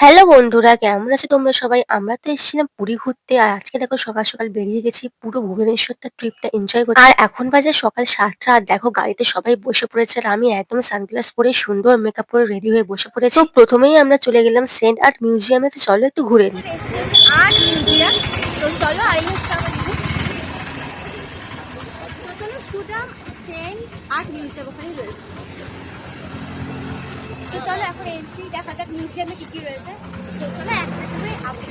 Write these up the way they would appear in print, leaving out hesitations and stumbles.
Hello বন্ধুরা, কেমন আছো তোমরা সবাই? আমরা তো এসেছিলাম পুরী ঘুরতে। আর আজকে দেখো সকাল সকাল বেরিয়ে গেছি পুরো ভুবনেশ্বরটা ট্রিপটা এনজয় করতে। আর এখন বাজে সকাল ৭টা। আর দেখো গাড়িতে সবাই বসে পড়েছে আর আমি একদম সানগ্লাস পরে সুন্দর মেকআপ করে রেডি হয়ে বসে পড়েছি। তো প্রথমেই আমরা চলে গেলাম সেন্ট আর্ট মিউজিয়ামে। তো চলো একটু ঘুরে নিই। Art museum. তো চলো আর এই হচ্ছে আমার দিদি। তো চলো সুদাম সেন্ট আর্ট মিউজিয়াম ওখানেই রয়েছে। তো চলো এখন এন্ট্রি দেখা যাক মিউজিয়ামে কি কি রয়েছে। তো চলো একটা করে আপডেট।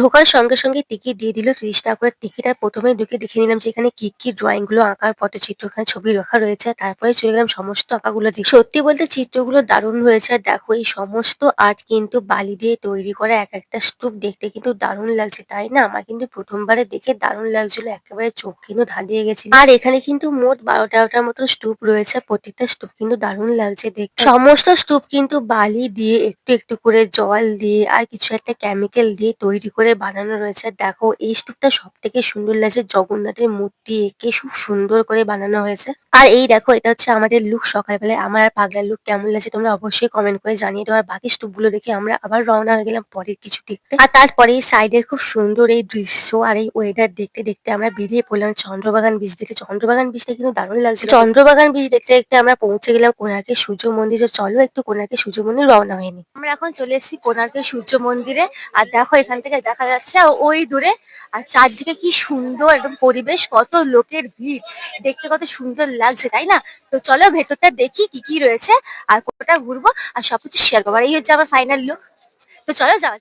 ঢোকার সঙ্গে সঙ্গে টিকিট দিয়ে দিল ৩০ টাকা করে টিকিট। আর প্রথমেই ঢুকে দেখে নিলাম যে এখানে কি ড্রয়িং গুলো আঁকার পটচিত্র, এখানে ছবি রাখা রয়েছে। তারপরে চলে গেলাম সমস্ত আঁকাগুলো দেখে। সত্যি বলতে চিত্রগুলো দারুণ হয়েছে। আর দেখো এই সমস্ত আর্ট কিন্তু বালি দিয়ে তৈরি করা, এক একটা স্তূপ দেখতে কিন্তু দারুণ লাগছে, তাই না? আমার কিন্তু প্রথমবারে দেখে দারুণ লাগছিল, একেবারে চোখ কিন্তু ধাঁধিয়ে গেছিল। আর এখানে কিন্তু মোট ১২-১৩টার মতো স্তূপ রয়েছে। প্রত্যেকটা স্তূপ কিন্তু দারুণ লাগছে দেখতে। সমস্ত স্তূপ কিন্তু বালি দিয়ে একটু একটু করে জল দিয়ে আর কিছু একটা কেমিক্যাল দিয়ে তৈরি করে বানানো রয়েছে। দেখো এই স্তূপটা সব থেকে সুন্দর লাগছে, জগন্নাথের মূর্তি এঁকে খুব সুন্দর করে বানানো হয়েছে। আর এই দেখো এটা হচ্ছে আমাদের লুক সকালবেলায়। আমার আর পাগলার লুক কেমন লাগছে তোমরা অবশ্যই কমেন্ট করে জানিয়ে দাও। আর বাকি স্তূপগুলো দেখে আমরা আবার রওনা হয়ে গেলাম পরের কিছু দেখতে। আর তারপরে এই সাইডের খুব সুন্দর এই দৃশ্য আর এই ওয়েদার দেখতে দেখতে আমরা বেরিয়ে পড়লাম চন্দ্রবাগান বিচ দেখতে। চন্দ্রবাগান বিচটা কিন্তু দারুণ লাগছে। চন্দ্রবাগান বিচ দেখতে দেখতে আমরা পৌঁছে গেলাম কোণার্কের সূর্য মন্দির। চলো একটু কোণার্কের সূর্য মন্দির রওনা হয়নি। আমরা এখন চলে এসেছি কোণার্কের সূর্য মন্দিরে। আর দেখো এখান থেকে দেখা যাচ্ছে ওই দূরে। আর চারদিকে কি সুন্দর একদম পরিবেশ, কত লোকের ভিড়, দেখতে কত সুন্দর লাগছে, তাই না? তো চলো ভেতরটা দেখি কি কি রয়েছে আর কোথাটা ঘুরবো আর সবকিছু শেয়ার করবো। আর এই হচ্ছে আমার ফাইনাল লুক। তো চলো যাওয়া যাক।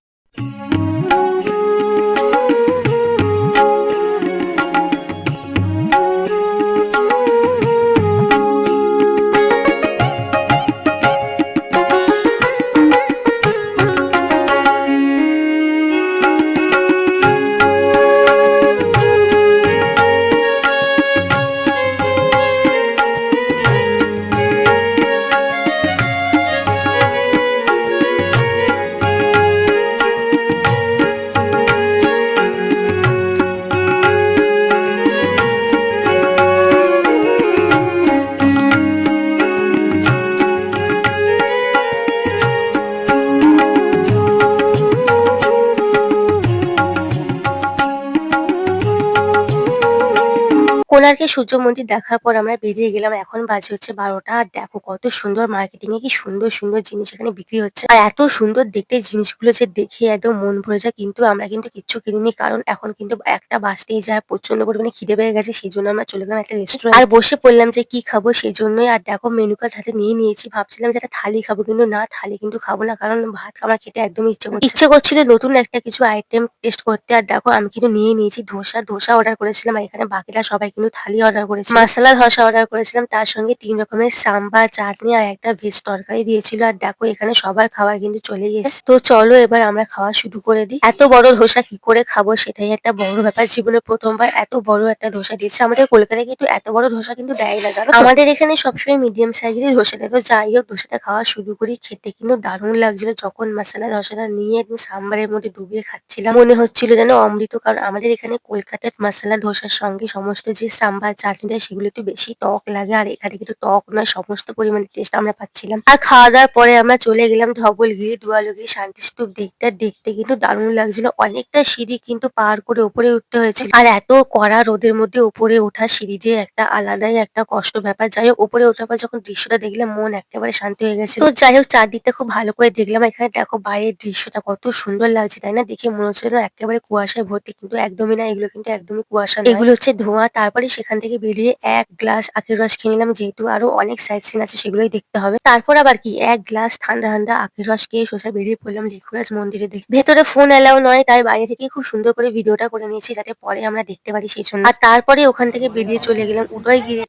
কোণার্কের সূর্য মন্দির দেখার পর আমরা বেরিয়ে গেলাম। এখন বাজে হচ্ছে ১২টা। আর দেখো কত সুন্দর মার্কেটিং এ কি সুন্দর সুন্দর জিনিস এখানে বিক্রি হচ্ছে। আর এত সুন্দর দেখতে জিনিসগুলো যে দেখে একদম মন ভরে যায়। কিন্তু আমরা কিন্তু কিচ্ছু কিনিনি, কারণ এখন কিন্তু একটা বাজতেই যায়, প্রচন্ড পরিমাণে খিদে পেয়ে গেছে। সেই জন্য আমরা চলে গেলাম একটা রেস্টুরেন্ট আর বসে পড়লাম যে কি খাবো সেই জন্যই। আর দেখো মেনু কার্ড হাতে নিয়ে নিয়েছি, ভাবছিলাম যে একটা থালি খাবো, কিন্তু না থালি কিন্তু খাবো না, কারণ ভাত আমার খেতে একদমই ইচ্ছে করছিল নতুন একটা কিছু আইটেম টেস্ট করতে। আর দেখো আমি কিন্তু নিয়ে নিয়েছি ধোসা অর্ডার করেছিলাম। আর এখানে বাকিরা সবাই কিন্তু থালি অর্ডার করেছিল। মশলা ধোসা অর্ডার করেছিলাম, তার সঙ্গে ৩ রকমের সাম্বার, চাটনি আর একটা ভেজ তরকারি দিয়েছিল। আর দেখো এখানে সবার খাবার কিন্তু চলেই এসেছে। তো চলো এবার আমরা খাওয়া শুরু করে দিই। এত বড় ধোসা কি করে খাবো সেটাই একটা বড় ব্যাপার। জীবনে প্রথমবার এত বড় একটা ধোসা দিচ্ছে। আমাদের কলকাতায় কিন্তু এত বড় ধোসা কিন্তু দেয় না, জানো তো? আমাদের এখানে সবসময় মিডিয়াম সাইজেরই ধোসা দেয়। তো যাই হোক ধোসাটা খাওয়া শুরু করি। খেতে কিন্তু দারুণ লাগছিল। যখন মশলা ধোসাটা নিয়ে একদম সাম্বারের মধ্যে ডুবিয়ে খাচ্ছিলাম, মনে হচ্ছিল যেন অমৃত। কারণ আমাদের এখানে কলকাতার মশলা ধোসার সঙ্গে সমস্ত যে সাম্বার চাটনিটা সেগুলো একটু বেশি টক লাগে। আর এখানে কিন্তু টক নয়, সমস্ত পরিমাণে টেস্ট আমরা পাচ্ছিলাম। আর খাওয়া দাওয়ার পরে আমরা চলে গেলাম ধবলগিরি, দুয়ালগিরি, শান্তিস্তূপ দেখতে। আর দেখতে কিন্তু দারুণ লাগছিল। অনেকটা সিঁড়ি কিন্তু পার করে উপরে উঠতে হয়েছিল। আর এত কড়া রোদের মধ্যে উপরে ওঠা সিঁড়ি দিয়ে একটা আলাদাই একটা কষ্ট ব্যাপার। যাই হোক উপরে ওঠার পর যখন দৃশ্যটা দেখলাম মন একেবারে শান্তি হয়ে গেছে। তো যাই হোক চারদিকটা খুব ভালো করে দেখলাম। এখানে দেখো বাইরের দৃশ্যটা কত সুন্দর লাগছে, তাই না? দেখে মনে হচ্ছে যেন একেবারে কুয়াশায় ভর্তি, কিন্তু একদমই না, এগুলো কিন্তু একদমই কুয়াশা নয়, এগুলো হচ্ছে ধোঁয়া। তারপরে সেখান থেকে বেরিয়ে এক গ্লাস আখের রস খেয়ে নিলাম, যেহেতু আরো অনেক সাইট সিন আছে সেগুলোই দেখতে হবে। তারপর আবার কি এক গ্লাস ঠান্ডা ঠান্ডা আখের রস খেয়ে সোজা বেরিয়ে পড়লাম লিঙ্গরাজ মন্দিরে দেখতে। ভেতরে ফোন এলাও নয়, তাই বাইরে থেকে খুব সুন্দর করে ভিডিওটা করে নিয়েছি যাতে পরে আমরা দেখতে পারি সেই জন্য। আর তারপরে ওখান থেকে বেরিয়ে চলে গেলাম উদয়গিরি।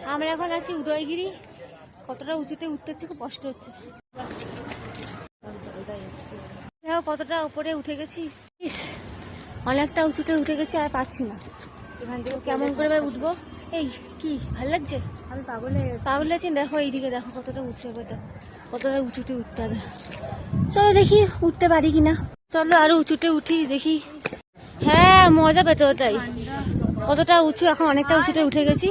তো আমরা এখন আছি উদয়গিরি। কতটা উঁচুতে উঠতে হচ্ছে, খুব কষ্ট হচ্ছে। দেখো কতটা উপরে উঠে গেছি। ইস, অনেকটা উঁচুতে উঠে গেছি আর পাচ্ছি না। এখান থেকে কেমন করে এবার উঠবো? এই কি ভাল লাগছে? আমি পাগল আছি। দেখো এইদিকে দেখো কতটা উঁচু, এবার দেখো কতটা উঁচুতে উঠতে হবে। চলো দেখি উঠতে পারি কিনা। চলো আরো উঁচুতে উঠি দেখি। হ্যাঁ মজা পেতে তাই। কতটা উঁচু, এখন অনেকটা উঁচুতে উঠে গেছি।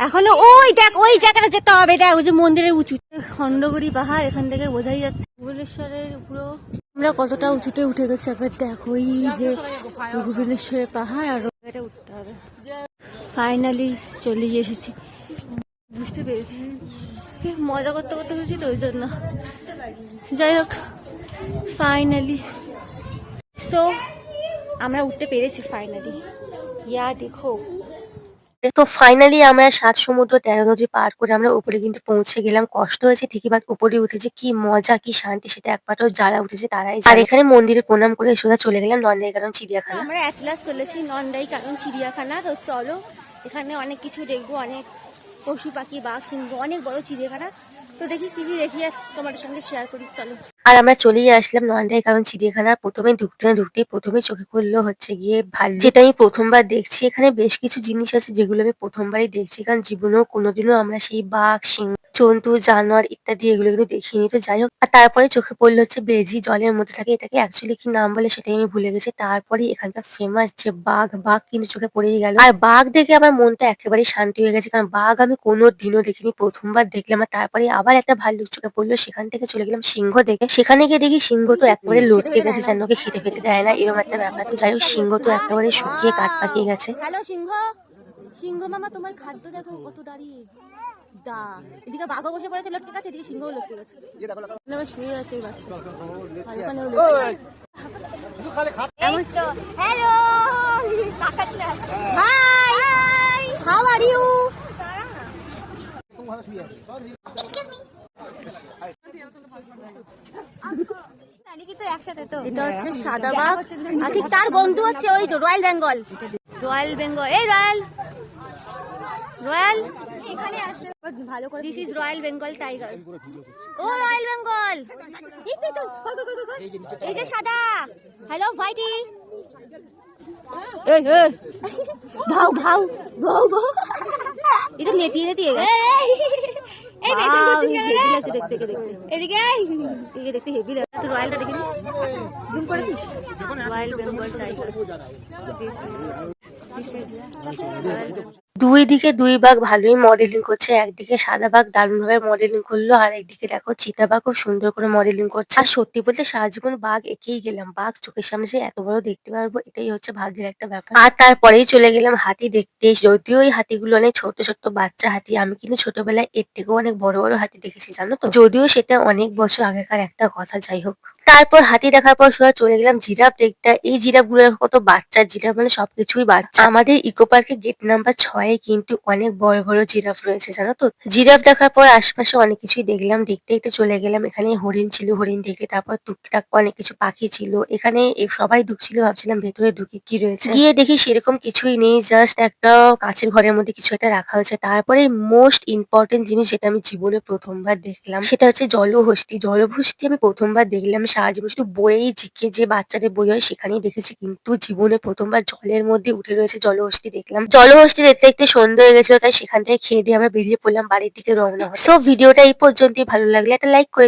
এখনো ওই দেখ ওই জায়গাটা যেতে হবে, দেখ ওই যে মন্দিরের উঁচু খণ্ডগিরি পাহাড়, এখান থেকে বোঝাই যাচ্ছে ভুবনেশ্বরের পুরো আমরা কতটা উঁচুতে উঠে গেছি। একবার দেখো ওই যে ভুবনেশ্বরের পাহাড়, আর এটা উঠতে হবে। ফাইনালি চলে এসেছি, বুঝতে পেরেছি মজা করতে করতে গেছি তো ওই জন্য। যাই হোক ফাইনালি সো আমরা উঠতে পেরেছি ফাইনালি। ইয়া দেখো তো ফাইনালি আমরা ৭ সমুদ্র ১৩ নদী পার করে আমরা উপরে কিন্তু পৌঁছে গেলাম। কষ্ট হয়েছে ঠিকই, বাট উপরে উঠেছে কি মজা কি শান্তি সেটা একমাত্র যারা উঠেছে তারাই জানে। আর এখানে মন্দিরে প্রণাম করে সোজা চলে গেলাম নন্দনকানন চিড়িয়াখানা। আমরা অ্যাটলাস চলেছি নন্দনকানন চিড়িয়াখানা। তো চলো এখানে অনেক কিছু দেখবো, অনেক পশু পাখি বাঘ সিংহ, অনেক বড় চিড়িয়াখানা। তো দেখি কি কি দেখি আর তোমাদের সঙ্গে শেয়ার করি, চলো। আর আমরা চলেই আসলাম নন্দনকানন চিড়িয়াখানা। প্রথমে ঢুকতে না ঢুকতেই প্রথমে চোখে পড়লো হচ্ছে গিয়ে ভাল্লুক, যেটা আমি প্রথমবার দেখছি। এখানে বেশ কিছু জিনিস আছে যেগুলো আমি প্রথমবারই দেখছি, কারণ জীবনেও কোনোদিনও আমরা সেই বাঘ সিংহ জন্তু জানোয়ার ইত্যাদি এগুলো কিন্তু দেখিনি। তো যাই হোক, আর তারপরে চোখে পড়লো হচ্ছে বেজি, জলের মধ্যে থাকে। এটাকে অ্যাকচুয়ালি কি নাম বলে সেটাই আমি ভুলে গেছি। তারপরে এখানকার ফেমাস যে বাঘ, বাঘ কিন্তু চোখে পড়েই গেল। আর বাঘ দেখে আমার মনটা একেবারেই শান্তি হয়ে গেছে, কারণ বাঘ আমি কোনোদিনও দেখিনি, প্রথমবার দেখলাম। আর তারপরে আবার একটা ভাল্লুক চোখে পড়লো, সেখান থেকে চলে গেলাম সিংহ দেখে। সেখানে গিয়ে দেখি সিংহ তো একেবারে লটকে গেছে, যেন ওকে খেতে ফেতে দেয় না, এরকম একটা ব্যাপার। তো যাই হোক, সিংহ তো একেবারে শুকিয়ে কাঠ পাকিয়ে গেছে। হ্যালো সিংহ, সিংহ মামা তোমার খাদ্য দেখো কত দাঁড়িয়ে দা। এদিকে বাঘও বসে পড়েছে লটকে গেছে, এদিকে সিংহও লটকে গেছে। আবার শুয়ে আছে এই বাচ্চা, hello hi, how are you? এটা হচ্ছে সাদা বাঘ, আর ঠিক তার বন্ধু হচ্ছে ওই যে রয়্যাল বেঙ্গল। রয়্যাল বেঙ্গল, এই রয়্যাল রয়্যাল এখানে আছে ভালো করে। This is royal Bengal tiger. ও রয়্যাল বেঙ্গল, এই যে সাদা। হ্যালো ভাইটি, এই এই ভাউ ভাউ ভাউ ভাউ, এটা নেতিয়ে নেতিয়ে গেছে। এই মেসেজ করছিস কেন রে? দেখতে দেখতে এদিকে আয়, এদিকে দেখতে হেভি লাগছে। তো রয়্যালটা দেখি, জুম করেছিস? রয়্যাল বেঙ্গল টাইগার, দুই দিকে দুই বাঘ ভালোই মডেলিং করছে। একদিকে সাদা বাঘ দারুণ ভাবে মডেলিং করলো, আর একদিকে দেখো চিতা বাঘ খুব সুন্দর করে মডেলিং করছে। আর সত্যি বলতে সারা জীবন বাঘ এঁকেই গেলাম, বাঘ চোখের সামনে যে এত বড় দেখতে পারবো এটাই হচ্ছে ভাগ্যের একটা ব্যাপার। আর তারপরেই চলে গেলাম হাতি দেখতে। যদিও এই হাতিগুলো অনেক ছোট ছোট বাচ্চা হাতি, আমি কিন্তু ছোটবেলায় এর থেকেও অনেক বড় বড় হাতি দেখেছি জানো তো, যদিও সেটা অনেক বছর আগেকার একটা কথা। যাই হোক, তারপর হাতি দেখার পর সোজা চলে গেলাম জিরাফ দেখতে। এই জিরাফ গুলো কত বাচ্চা, জিরাফ মানে সবকিছুই বাচ্চা। আমাদের ইকো পার্কের গেট নাম্বার ৬ কিন্তু অনেক বড় বড় জিরাফ রয়েছে জানো তো। জিরাফ দেখার পর আশেপাশে অনেক কিছুই দেখলাম, দেখতে দেখতে চলে গেলাম এখানে হরিণ ছিল, হরিণ দেখে তারপর টুকটাক অনেক কিছু পাখি ছিল। এখানে সবাই ঢুকছিল, ভাবছিলাম ভেতরে ঢুকে কি রয়েছে, গিয়ে দেখি সেরকম কিছুই নেই, জাস্ট একটা কাঁচের ঘরের মধ্যে কিছু একটা রাখা হয়েছে। তারপরে মোস্ট ইম্পর্টেন্ট জিনিস যেটা আমি জীবনে প্রথমবার দেখলাম সেটা হচ্ছে জলহস্তী। জলহস্তী আমি প্রথমবার দেখলাম, সারা জীবন শুধু বইয়েই জিকে যে বাচ্চাদের বই হয় সেখানেই দেখেছি, কিন্তু জীবনে প্রথমবার জলের মধ্যে উঠে রয়েছে জলহস্তী দেখলাম। জলহস্তী দেখতে দেখতে সন্ধ্যা হয়ে গেছিল, তাই সেখান থেকে খেয়ে দিয়ে আমরা বেরিয়ে পড়লাম বাড়ির দিকে রওনা হতে। সো ভিডিওটা এই পর্যন্তই, ভালো লাগলে একটা লাইক করে